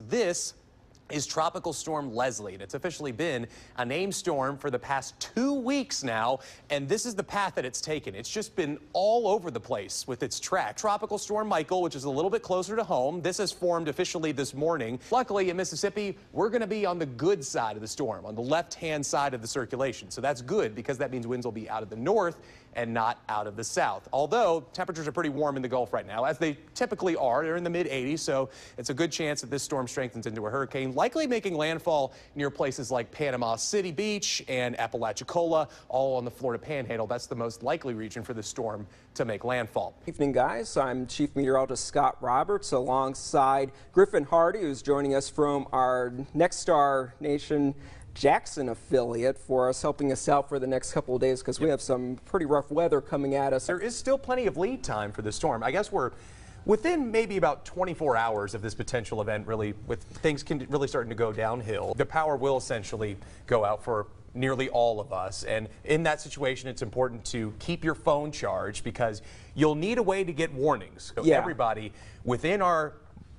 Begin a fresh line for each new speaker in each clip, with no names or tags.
This is Tropical Storm Leslie, and it's officially been a named storm for the past 2 weeks now, and this is the path that it's taken. It's just been all over the place with its track. Tropical Storm Michael, which is a little bit closer to home, this has formed officially this morning. Luckily in Mississippi, we're going to be on the good side of the storm, on the left-hand side of the circulation, so that's good because that means winds will be out of the north and not out of the south. Although temperatures are pretty warm in the Gulf right now, as they typically are. They're in the mid-80s, so it's a good chance that this storm strengthens into a hurricane, likely making landfall near places like Panama City Beach and Apalachicola, all on the Florida Panhandle. That's the most likely region for the storm to make landfall.
Evening, guys. I'm Chief Meteorologist Scott Roberts alongside Griffin Hardy, who's joining us from our Next Star Nation Jackson affiliate for us, helping us out for the next couple of days because we have some pretty rough weather coming at us.
There is still plenty of lead time for the storm. I guess we're within maybe about 24 hours of this potential event, really, with things really starting to go downhill. The power will essentially go out for nearly all of us, and in that situation it's important to keep your phone charged because you'll need a way to get warnings. So everybody within our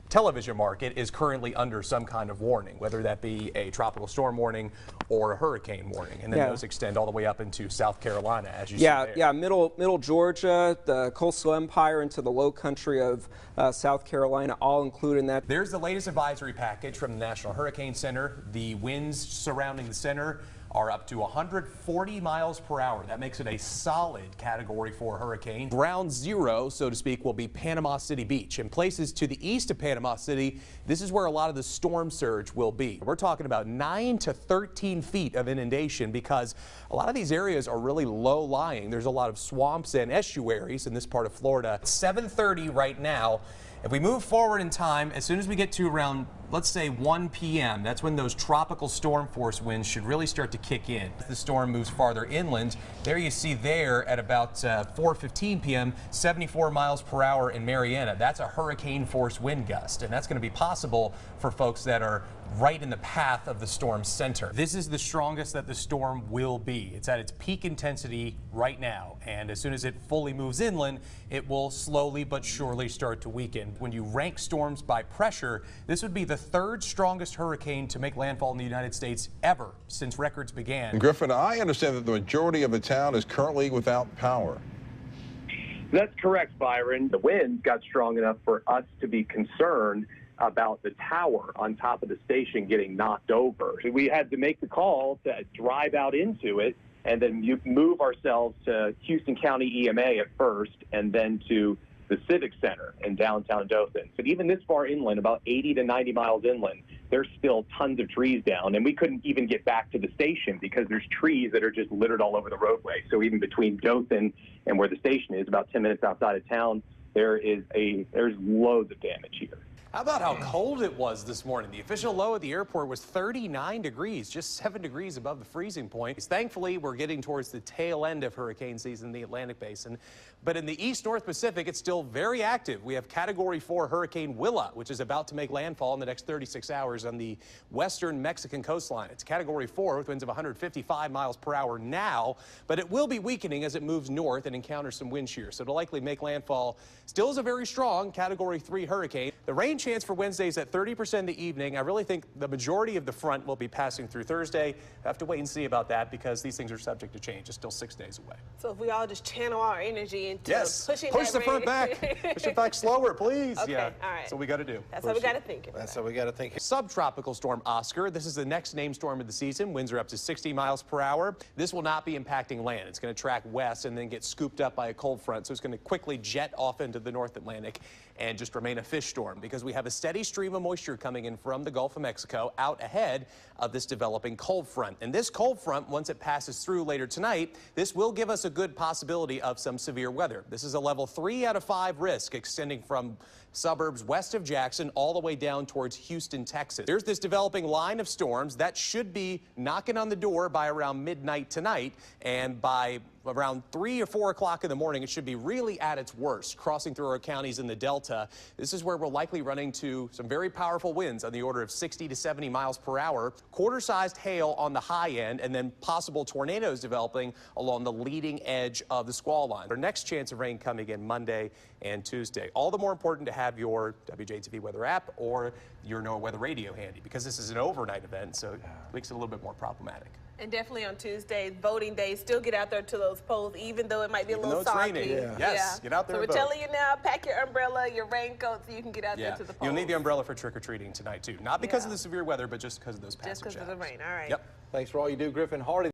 television market is currently under some kind of warning, whether that be a tropical storm warning or a hurricane warning, and then those extend all the way up into South Carolina, as you see there.
Middle Georgia, the coastal empire into the low country of South Carolina, all included in that.
There's the latest advisory package from the National Hurricane Center. The winds surrounding the center are up to 140 miles per hour. That makes it a solid Category 4 hurricane. Ground zero, so to speak, will be Panama City Beach. In places to the east of Panama City, this is where a lot of the storm surge will be. We're talking about 9 to 13 feet of inundation because a lot of these areas are really low-lying. There's a lot of swamps and estuaries in this part of Florida. It's 7:30 right now. If we move forward in time, as soon as we get to around, let's say 1 p.m., that's when those tropical storm force winds should really start to kick in. The storm moves farther inland. There you see there at about 4:15 p.m., 74 miles per hour in Marietta. That's a hurricane force wind gust, and that's going to be possible for folks that are right in the path of the storm center. This is the strongest that the storm will be. It's at its peak intensity right now, and as soon as it fully moves inland, it will slowly but surely start to weaken. When you rank storms by pressure, this would be the third strongest hurricane to make landfall in the United States ever since records began.
Griffin, I understand that the majority of the town is currently without power.
That's correct, Byron. The winds got strong enough for us to be concerned about the tower on top of the station getting knocked over. So we had to make the call to drive out into it and then move ourselves to Houston County EMA at first and then to the Civic Center in downtown Dothan. But even this far inland, about 80 to 90 miles inland, there's still tons of trees down, and we couldn't even get back to the station because there's trees that are just littered all over the roadway. So even between Dothan and where the station is, about 10 minutes outside of town, there's loads of damage here.
How about how cold it was this morning? The official low at the airport was 39 degrees, just 7 degrees above the freezing point. Thankfully, we're getting towards the tail end of hurricane season in the Atlantic Basin. But in the East-North Pacific, it's still very active. We have Category 4 Hurricane Willa, which is about to make landfall in the next 36 hours on the western Mexican coastline. It's Category 4 with winds of 155 miles per hour now, but it will be weakening as it moves north and encounters some wind shear. So it'll likely make landfall. Still is a very strong Category 3 hurricane. The rain chance for Wednesday is at 30% in the evening. I really think the majority of the front will be passing through Thursday. I have to wait and see about that because these things are subject to change. It's still 6 days away.
So if we all just channel our energy into pushing
push
that
the front back. Push it back slower, please.
Okay,
yeah,
all right.
that's what we got to do.
That's what we got to think.
That's what we got to think.
Subtropical storm Oscar. This is the next named storm of the season. Winds are up to 60 miles per hour. This will not be impacting land. It's going to track west and then get scooped up by a cold front. So it's going to quickly jet off into the North Atlantic and just remain a fish storm because we have a steady stream of moisture coming in from the Gulf of Mexico out ahead of this developing cold front. And this cold front, once it passes through later tonight, this will give us a good possibility of some severe weather. This is a level 3 out of 5 risk extending from suburbs west of Jackson all the way down towards Houston, Texas. There's this developing line of storms that should be knocking on the door by around midnight tonight, and by around 3 or 4 o'clock in the morning, it should be really at its worst, crossing through our counties in the Delta. This is where we're likely running into some very powerful winds on the order of 60 to 70 miles per hour, quarter-sized hail on the high end, and then possible tornadoes developing along the leading edge of the squall line. Our next chance of rain coming in Monday and Tuesday. All the more important to have your WJTV weather app or your NOAA weather radio handy, because this is an overnight event, so it makes it a little bit more problematic.
And definitely on Tuesday, voting day, still get out there to those polls, even though it might be a little soggy.
Yes, get out there
so
and
we're
vote.
telling you now, pack your umbrella, your raincoat, so you can get out there to the polls.
You'll need the umbrella for trick-or-treating tonight, too. Not because of the severe weather, but just because of those passage
Just because of the
hours.
rain. All right.
Yep.
Thanks for all you do, Griffin. Hardy.